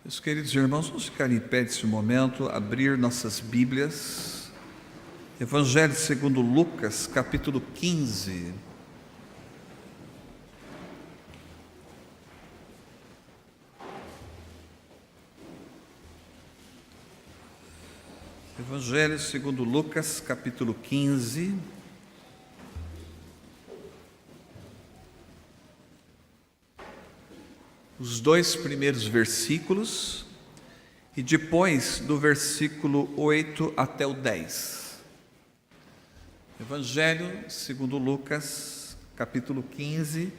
Meus queridos irmãos, vamos ficar em pé nesse momento, abrir nossas Bíblias. Evangelho segundo Lucas, capítulo 15. Evangelho segundo Lucas, capítulo 15. Os dois primeiros versículos e depois do versículo 8 até o 10. Evangelho segundo Lucas, capítulo 15,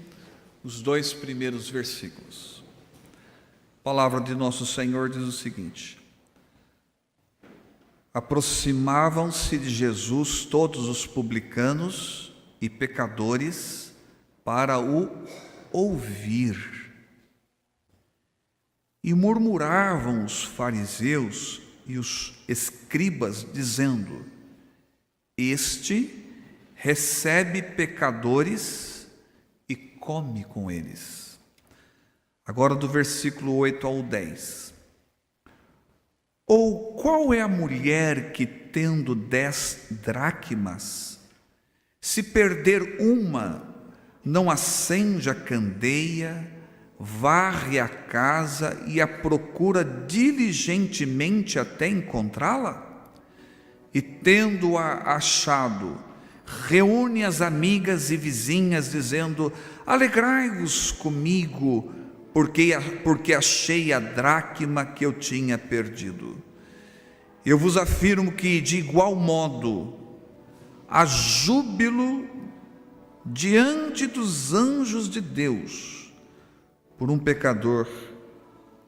os dois primeiros versículos. A palavra de nosso Senhor diz o seguinte: aproximavam-se de Jesus todos os publicanos e pecadores para o ouvir. E murmuravam os fariseus e os escribas, dizendo: este recebe pecadores e come com eles. Agora do versículo 8 ao 10. Ou qual é a mulher que, tendo 10 dracmas, se perder uma, não acende a candeia, varre a casa e a procura diligentemente até encontrá-la? E tendo-a achado, reúne as amigas e vizinhas, dizendo: alegrai-vos comigo, porque achei a dracma que eu tinha perdido. Eu vos afirmo que, de igual modo, há júbilo diante dos anjos de Deus por um pecador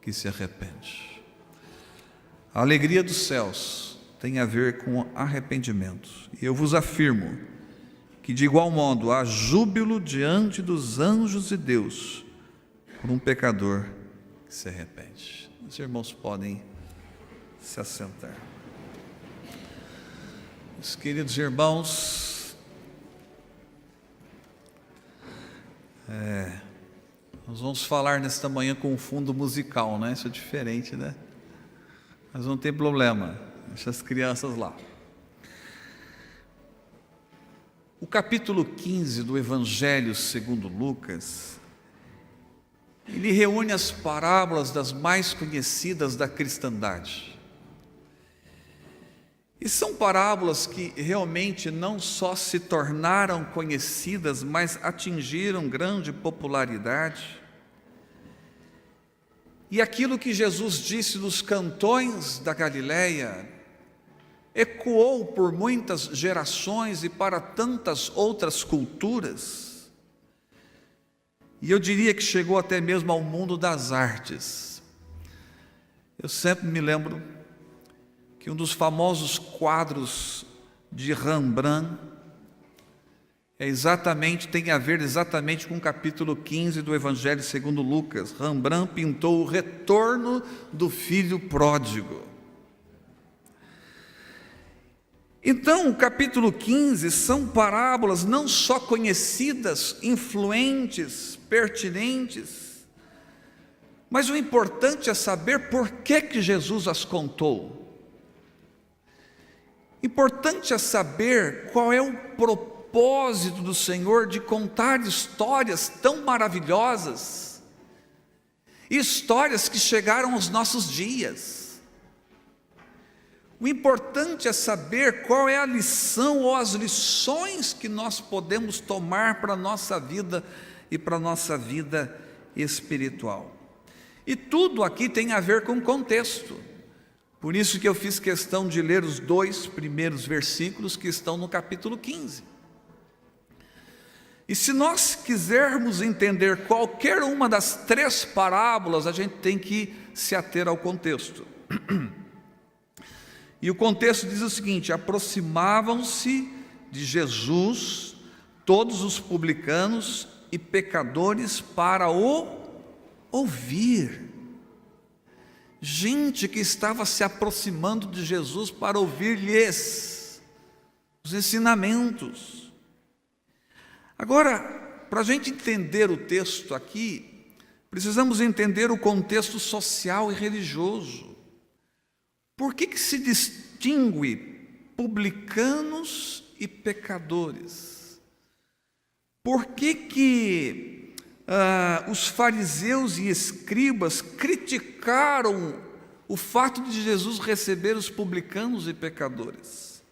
que se arrepende. A alegria dos céus tem a ver com arrependimento. E eu vos afirmo que, de igual modo, há júbilo diante dos anjos de Deus por um pecador que se arrepende. Os irmãos podem se assentar. Meus queridos irmãos, nós vamos falar nesta manhã com um fundo musical, né? Isso é diferente, né? Mas não tem problema, deixa as crianças lá. O capítulo 15 do Evangelho segundo Lucas, ele reúne as parábolas das mais conhecidas da cristandade. E são parábolas que realmente não só se tornaram conhecidas, mas atingiram grande popularidade. E aquilo que Jesus disse nos cantões da Galileia ecoou por muitas gerações e para tantas outras culturas. E eu diria que chegou até mesmo ao mundo das artes. Eu sempre me lembro que um dos famosos quadros de Rembrandt tem a ver exatamente com o capítulo 15 do Evangelho segundo Lucas. Rembrandt pintou o retorno do filho pródigo. Então, o capítulo 15 são parábolas não só conhecidas, influentes, pertinentes, mas o importante é saber por que Jesus as contou. Importante é saber qual é o propósito do Senhor de contar histórias tão maravilhosas, histórias que chegaram aos nossos dias. O importante é saber qual é a lição ou as lições que nós podemos tomar para a nossa vida e para a nossa vida espiritual. E tudo aqui tem a ver com contexto. Por isso que eu fiz questão de ler os dois primeiros versículos que estão no capítulo 15. E se nós quisermos entender qualquer uma das três parábolas, a gente tem que se ater ao contexto. E o contexto diz o seguinte: aproximavam-se de Jesus todos os publicanos e pecadores para o ouvir. Gente que estava se aproximando de Jesus para ouvir-lhes os ensinamentos. Agora, para a gente entender o texto aqui, precisamos entender o contexto social e religioso. Por que se distingue publicanos e pecadores? Por que os fariseus e escribas criticaram o fato de Jesus receber os publicanos e pecadores?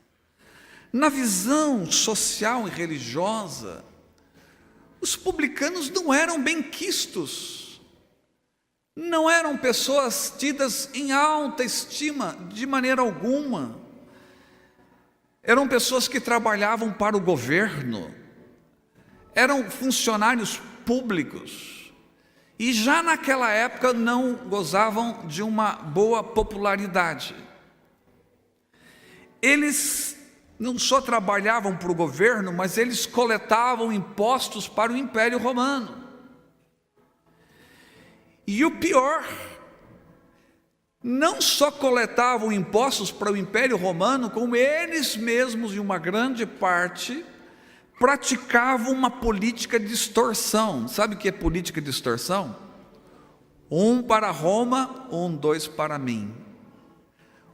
Na visão social e religiosa, os publicanos não eram benquistos, não eram pessoas tidas em alta estima de maneira alguma. Eram pessoas que trabalhavam para o governo, eram funcionários públicos, e já naquela época não gozavam de uma boa popularidade. Eles não só trabalhavam para o governo, mas eles coletavam impostos para o Império Romano. E o pior, não só coletavam impostos para o Império Romano, como eles mesmos, em uma grande parte, praticavam uma política de extorsão. Sabe o que é política de extorsão? 1 para Roma, 2 para mim.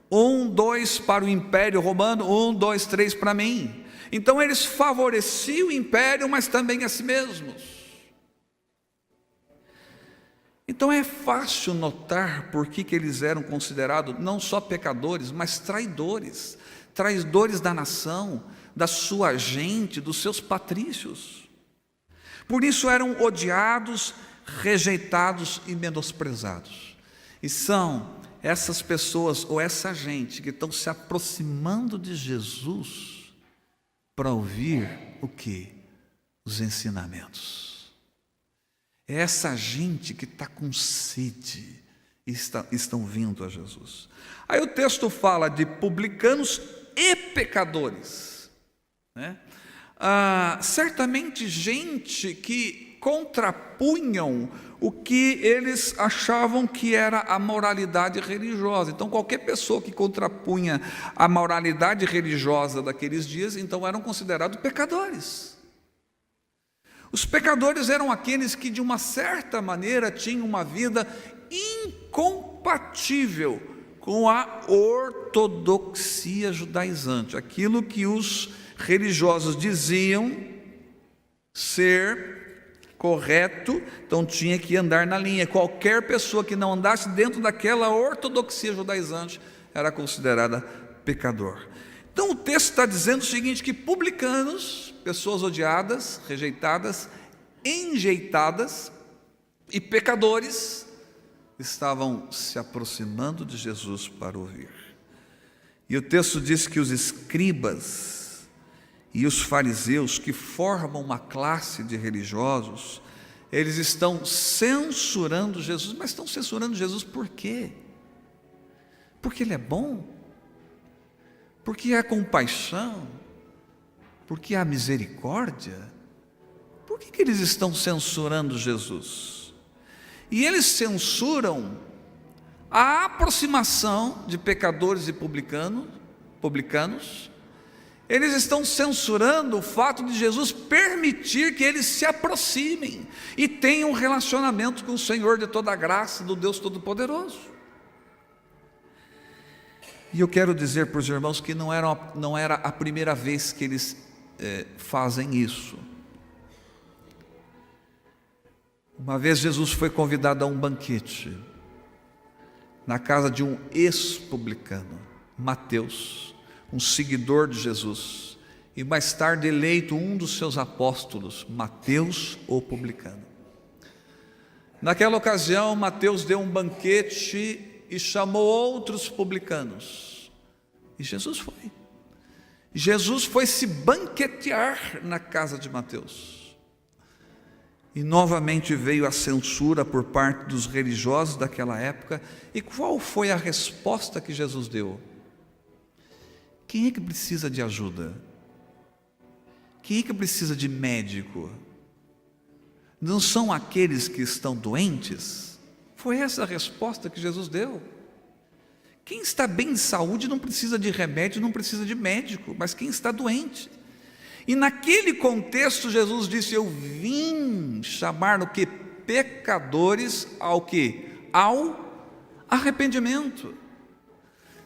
2 para o Império Romano, 2, 3 para mim. Então eles favoreciam o império, mas também a si mesmos. Então é fácil notar por que eles eram considerados não só pecadores, mas traidores, traidores da nação, da sua gente, dos seus patrícios. Por isso eram odiados, rejeitados e menosprezados. E são essas pessoas ou essa gente que estão se aproximando de Jesus para ouvir o quê? Os ensinamentos. É essa gente que está com sede e estão vindo a Jesus. Aí o texto fala de publicanos e pecadores, né? Certamente gente que contrapunham o que eles achavam que era a moralidade religiosa. Então qualquer pessoa que contrapunha a moralidade religiosa daqueles dias, então eram considerados pecadores. Os pecadores eram aqueles que de uma certa maneira tinham uma vida incompatível com a ortodoxia judaizante, aquilo que os religiosos diziam ser correto, então tinha que andar na linha. Qualquer pessoa que não andasse dentro daquela ortodoxia judaizante era considerada pecador. Então o texto está dizendo o seguinte, que publicanos, pessoas odiadas, rejeitadas, enjeitadas, e pecadores estavam se aproximando de Jesus para ouvir. E o texto diz que os escribas e os fariseus, que formam uma classe de religiosos, eles estão censurando Jesus. Mas estão censurando Jesus por quê? Porque Ele é bom? Porque há compaixão? Porque há misericórdia? Por que eles estão censurando Jesus? E eles censuram a aproximação de pecadores e publicanos. Eles estão censurando o fato de Jesus permitir que eles se aproximem e tenham um relacionamento com o Senhor de toda a graça, do Deus Todo-Poderoso. E eu quero dizer para os irmãos que não era a primeira vez que eles fazem isso. Uma vez Jesus foi convidado a um banquete na casa de um ex-publicano, Mateus, um seguidor de Jesus, e mais tarde eleito um dos seus apóstolos, Mateus, o publicano. Naquela ocasião, Mateus deu um banquete e chamou outros publicanos, e Jesus foi. Jesus foi se banquetear na casa de Mateus, e novamente veio a censura por parte dos religiosos daquela época. E qual foi a resposta que Jesus deu? Quem é que precisa de ajuda? Quem é que precisa de médico? Não são aqueles que estão doentes? Foi essa a resposta que Jesus deu. Quem está bem de saúde não precisa de remédio, não precisa de médico, mas quem está doente. E naquele contexto Jesus disse: eu vim chamar o que? pecadores ao quê? Ao arrependimento.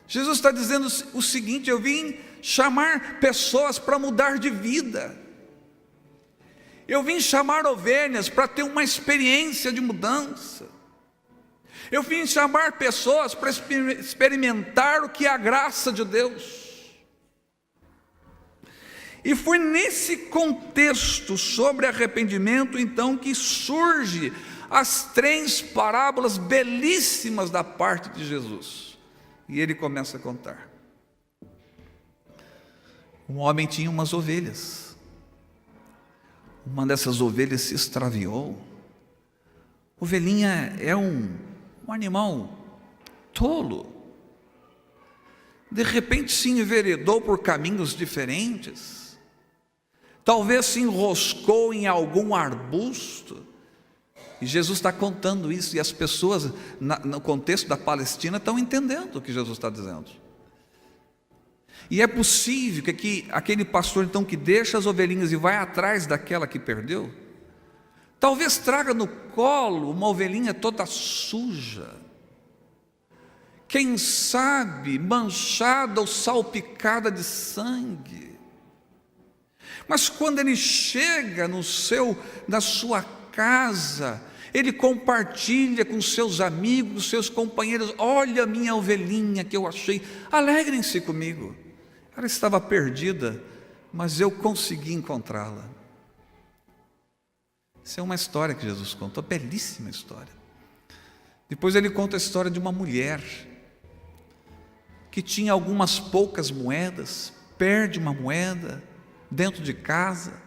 Jesus está dizendo o seguinte: eu vim chamar pessoas para mudar de vida. Eu vim chamar ovelhas para ter uma experiência de mudança. Eu vim chamar pessoas para experimentar o que é a graça de Deus. E foi nesse contexto sobre arrependimento, então, que surge as 3 parábolas belíssimas da parte de Jesus. E ele começa a contar. Um homem tinha umas ovelhas. Uma dessas ovelhas se extraviou. Ovelhinha é um animal tolo. De repente se enveredou por caminhos diferentes. Talvez se enroscou em algum arbusto. E Jesus está contando isso, e as pessoas no contexto da Palestina estão entendendo o que Jesus está dizendo. E é possível que aquele pastor então que deixa as ovelhinhas e vai atrás daquela que perdeu, talvez traga no colo uma ovelhinha toda suja, quem sabe manchada ou salpicada de sangue. Mas quando ele chega na sua casa, ele compartilha com seus amigos, seus companheiros: olha a minha ovelhinha que eu achei, alegrem-se comigo. Ela estava perdida, mas eu consegui encontrá-la. Essa é uma história que Jesus contou, belíssima história. Depois ele conta a história de uma mulher que tinha algumas poucas moedas, perde uma moeda dentro de casa,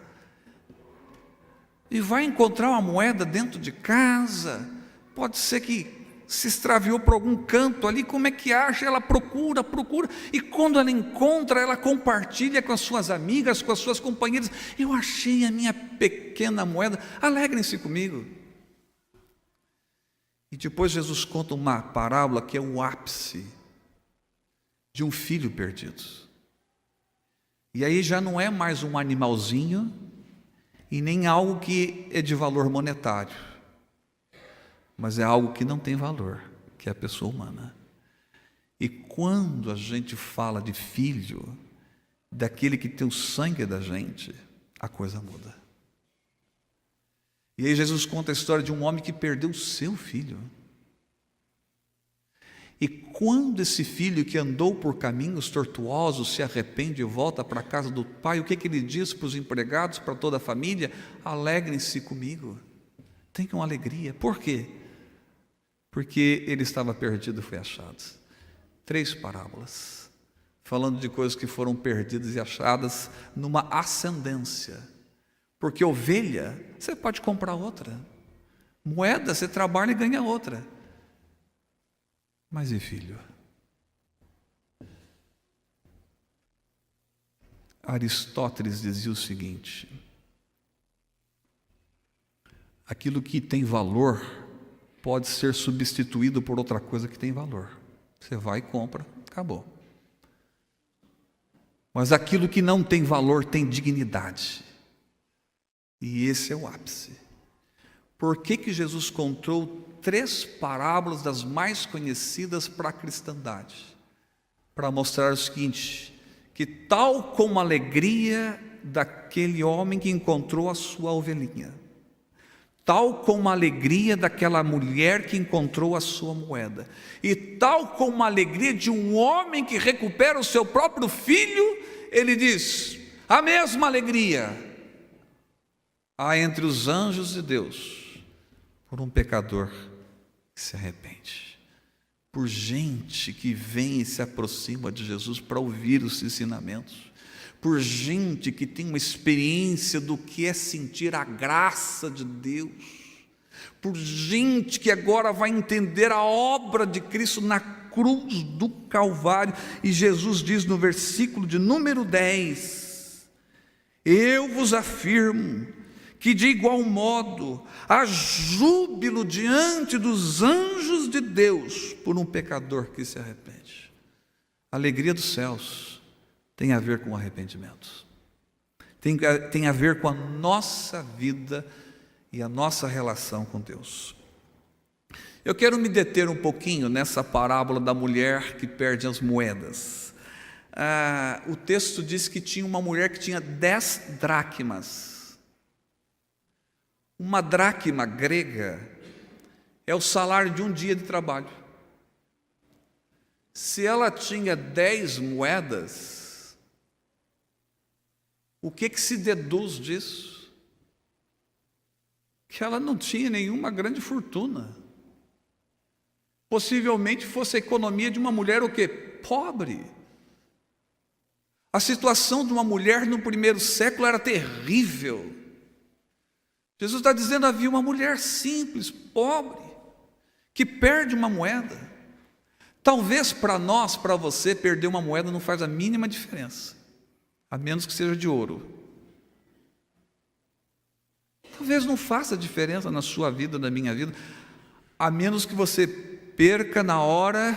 e vai encontrar uma moeda dentro de casa. Pode ser que se extraviou por algum canto ali. Como é que acha? Ela procura, e quando ela encontra, ela compartilha com as suas amigas, com as suas companheiras: eu achei a minha pequena moeda, alegrem-se comigo. E depois Jesus conta uma parábola que é o ápice de um filho perdido. E aí já não é mais um animalzinho e nem algo que é de valor monetário, mas é algo que não tem valor, que é a pessoa humana. E quando a gente fala de filho, daquele que tem o sangue da gente, a coisa muda. E aí Jesus conta a história de um homem que perdeu o seu filho. E quando esse filho que andou por caminhos tortuosos se arrepende e volta para a casa do pai, o que ele diz para os empregados, para toda a família? Alegrem-se comigo, tenham alegria. Por quê? Porque ele estava perdido e foi achado. 3 parábolas, falando de coisas que foram perdidas e achadas numa ascendência. Porque ovelha, você pode comprar outra. Moeda, você trabalha e ganha outra. Mas e filho? Aristóteles dizia o seguinte: aquilo que tem valor pode ser substituído por outra coisa que tem valor. Você vai e compra, acabou. Mas aquilo que não tem valor tem dignidade. E esse é o ápice. Por que Jesus contou 3 parábolas das mais conhecidas para a cristandade? Para mostrar o seguinte: que tal como a alegria daquele homem que encontrou a sua ovelhinha, tal como a alegria daquela mulher que encontrou a sua moeda, e tal como a alegria de um homem que recupera o seu próprio filho, ele diz: a mesma alegria há entre os anjos de Deus por um pecador que se arrepende, por gente que vem e se aproxima de Jesus para ouvir os ensinamentos, por gente que tem uma experiência do que é sentir a graça de Deus, por gente que agora vai entender a obra de Cristo na cruz do Calvário. E Jesus diz no versículo de número 10: eu vos afirmo que de igual modo há júbilo diante dos anjos de Deus por um pecador que se arrepende. A alegria dos céus tem a ver com arrependimento, tem a ver com a nossa vida e a nossa relação com Deus. Eu quero me deter um pouquinho nessa parábola da mulher que perde as moedas. O texto diz que tinha uma mulher que tinha 10 dracmas. Uma dracma grega é o salário de um dia de trabalho. Se ela tinha 10 moedas, o que se deduz disso? Que ela não tinha nenhuma grande fortuna. Possivelmente fosse a economia de uma mulher o quê? Pobre. A situação de uma mulher no primeiro século era terrível. Jesus está dizendo, havia uma mulher simples, pobre, que perde uma moeda. Talvez para nós, para você, perder uma moeda não faz a mínima diferença, a menos que seja de ouro. Talvez não faça diferença na sua vida, na minha vida, a menos que você perca na hora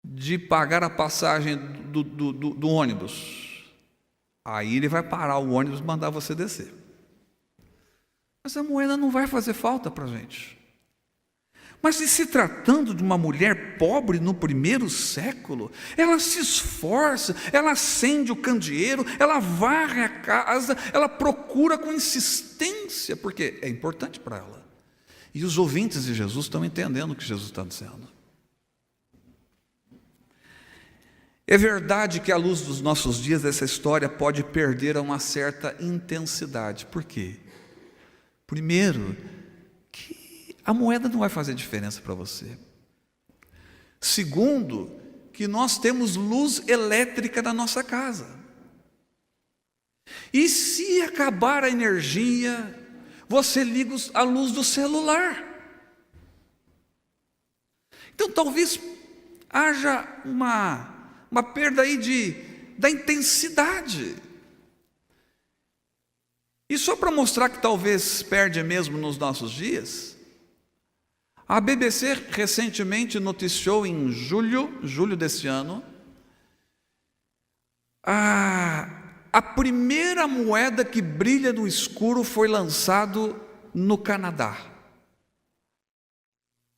de pagar a passagem do ônibus. Aí ele vai parar o ônibus e mandar você descer. Mas a moeda não vai fazer falta para a gente. Mas se tratando de uma mulher pobre no primeiro século, ela se esforça, ela acende o candeeiro, ela varre a casa, ela procura com insistência, porque é importante para ela. E os ouvintes de Jesus estão entendendo o que Jesus está dizendo. É verdade que à luz dos nossos dias essa história pode perder uma certa intensidade. Por quê? Primeiro, que a moeda não vai fazer diferença para você. Segundo, que nós temos luz elétrica na nossa casa. E se acabar a energia, você liga a luz do celular. Então talvez haja uma perda aí da intensidade. E só para mostrar que talvez perde mesmo nos nossos dias, a BBC recentemente noticiou em julho desse ano, a primeira moeda que brilha no escuro foi lançado no Canadá.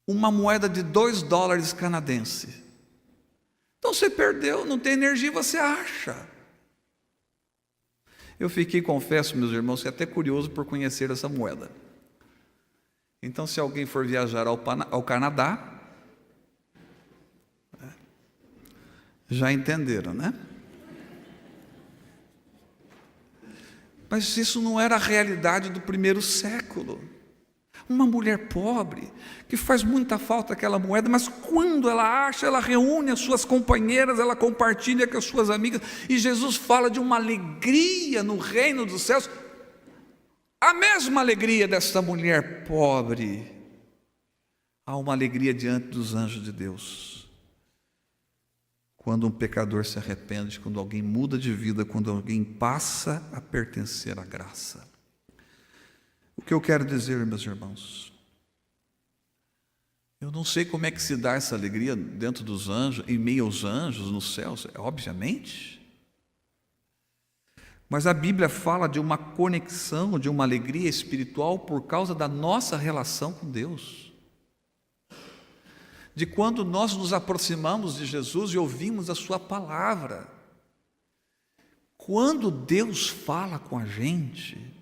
Uma moeda de $2 canadense. Então você perdeu, não tem energia, você acha. Eu fiquei, confesso, meus irmãos, que até curioso por conhecer essa moeda. Então, se alguém for viajar ao Canadá, já entenderam, né? Mas isso não era a realidade do primeiro século. Uma mulher pobre, que faz muita falta aquela moeda, mas quando ela acha, ela reúne as suas companheiras, ela compartilha com as suas amigas, e Jesus fala de uma alegria no reino dos céus, a mesma alegria dessa mulher pobre, há uma alegria diante dos anjos de Deus. Quando um pecador se arrepende, quando alguém muda de vida, quando alguém passa a pertencer à graça. O que eu quero dizer, meus irmãos, eu não sei como é que se dá essa alegria dentro dos anjos, em meio aos anjos, nos céus, obviamente. Mas a Bíblia fala de uma conexão, de uma alegria espiritual por causa da nossa relação com Deus. De quando nós nos aproximamos de Jesus e ouvimos a sua palavra. Quando Deus fala com a gente,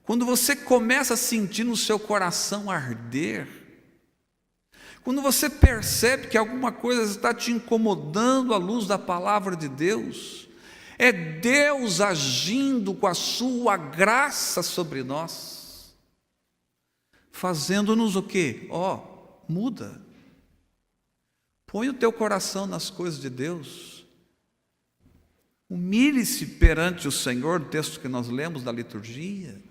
quando você começa a sentir no seu coração arder, quando você percebe que alguma coisa está te incomodando à luz da palavra de Deus, é Deus agindo com a sua graça sobre nós, fazendo-nos o quê? Muda. Põe o teu coração nas coisas de Deus. Humilhe-se perante o Senhor, o texto que nós lemos da liturgia.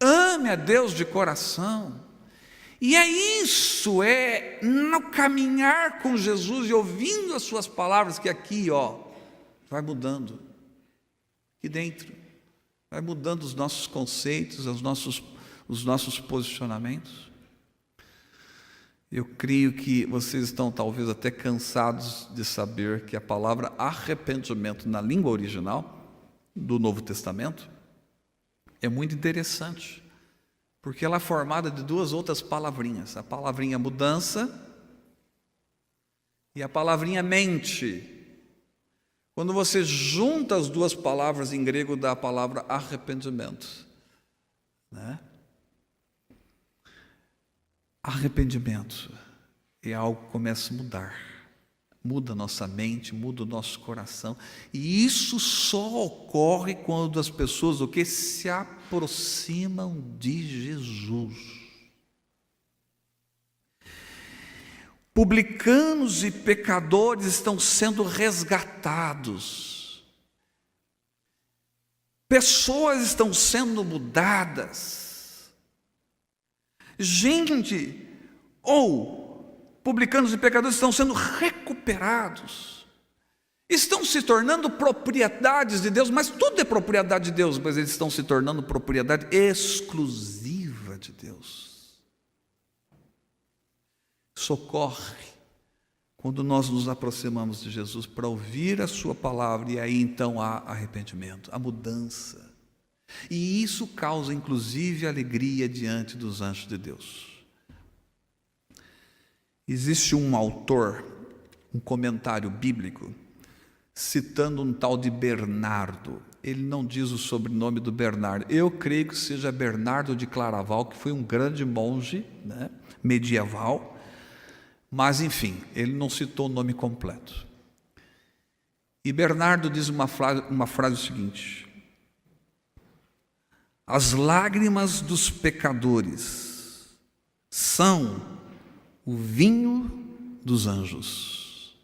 Ame a Deus de coração. E isso é no caminhar com Jesus e ouvindo as suas palavras que aqui, vai mudando. Aqui dentro. Vai mudando os nossos conceitos, os nossos posicionamentos. Eu creio que vocês estão talvez até cansados de saber que a palavra arrependimento na língua original do Novo Testamento é muito interessante, porque ela é formada de duas outras palavrinhas, a palavrinha mudança e a palavrinha mente. Quando você junta as duas palavras em grego, dá a palavra arrependimento, né? Arrependimento é algo que começa a mudar. Muda a nossa mente, muda o nosso coração. E isso só ocorre quando as pessoas se aproximam de Jesus. Publicanos e pecadores estão sendo resgatados. Pessoas estão sendo mudadas. Gente, publicanos e pecadores estão sendo recuperados, estão se tornando propriedades de Deus, mas tudo é propriedade de Deus, mas eles estão se tornando propriedade exclusiva de Deus. Socorre quando nós nos aproximamos de Jesus para ouvir a sua palavra, e aí então há arrependimento, há mudança, e isso causa inclusive alegria diante dos anjos de Deus. Existe um autor, um comentário bíblico, citando um tal de Bernardo. Ele não diz o sobrenome do Bernardo. Eu creio que seja Bernardo de Claraval, que foi um grande monge, né, medieval, mas enfim, ele não citou o nome completo. E Bernardo diz uma frase seguinte: as lágrimas dos pecadores são o vinho dos anjos.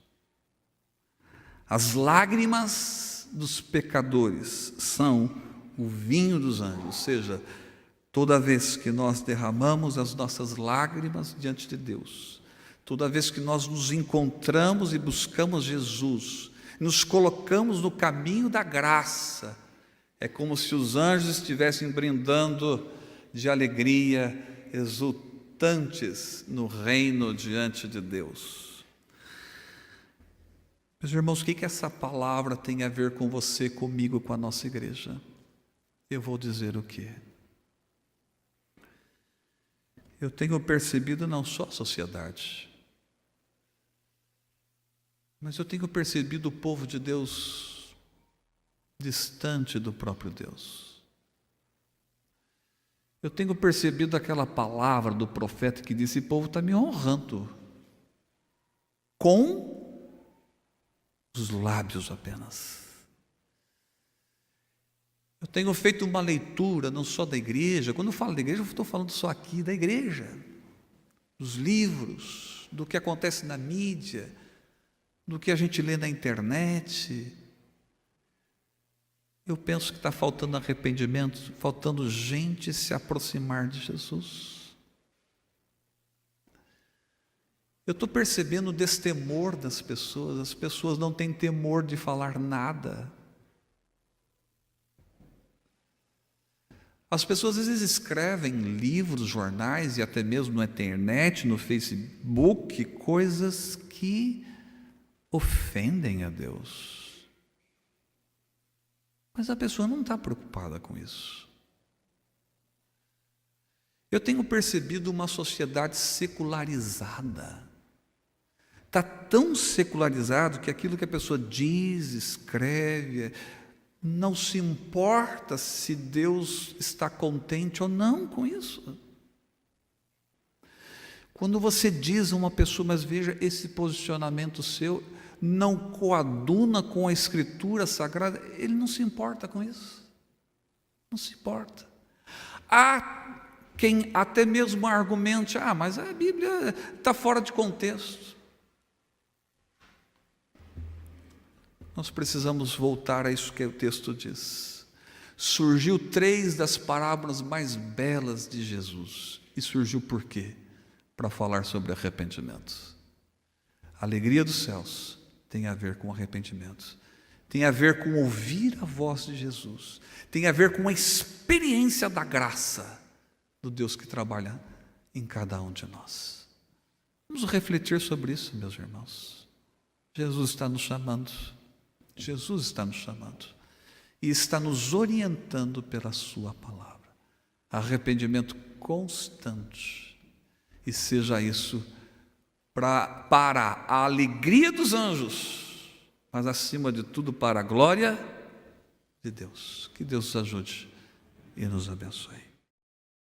As lágrimas dos pecadores são o vinho dos anjos. Ou seja, toda vez que nós derramamos as nossas lágrimas diante de Deus, toda vez que nós nos encontramos e buscamos Jesus, nos colocamos no caminho da graça, é como se os anjos estivessem brindando de alegria, exultantes no reino diante de Deus. Meus irmãos, o que essa palavra tem a ver com você, comigo, com a nossa igreja? Eu vou dizer o quê? Eu tenho percebido não só a sociedade, mas eu tenho percebido o povo de Deus distante do próprio Deus. Eu tenho percebido aquela palavra do profeta que disse: o povo está me honrando com os lábios apenas. Eu tenho feito uma leitura não só da igreja. Quando eu falo da igreja, eu estou falando só aqui da igreja, dos livros, do que acontece na mídia, do que a gente lê na internet. Eu penso que está faltando arrependimento, faltando gente se aproximar de Jesus. Eu estou percebendo o destemor das pessoas. As pessoas não têm temor de falar nada. As pessoas às vezes escrevem livros, jornais e até mesmo na internet, no Facebook, coisas que ofendem a Deus. Mas a pessoa não está preocupada com isso. Eu tenho percebido uma sociedade secularizada. Está tão secularizado que aquilo que a pessoa diz, escreve, não se importa se Deus está contente ou não com isso. Quando você diz a uma pessoa: mas veja, esse posicionamento seu não coaduna com a Escritura Sagrada, ele não se importa com isso. Não se importa. Há quem até mesmo argumente: mas a Bíblia está fora de contexto. Nós precisamos voltar a isso que o texto diz. Surgiu 3 das parábolas mais belas de Jesus. E surgiu por quê? Para falar sobre arrependimento. A alegria dos céus tem a ver com arrependimento. Tem a ver com ouvir a voz de Jesus. Tem a ver com a experiência da graça do Deus que trabalha em cada um de nós. Vamos refletir sobre isso, meus irmãos. Jesus está nos chamando. Jesus está nos chamando. e está nos orientando pela sua palavra. Arrependimento constante, e seja isso para a alegria dos anjos, mas acima de tudo para a glória de Deus. Que Deus nos ajude e nos abençoe.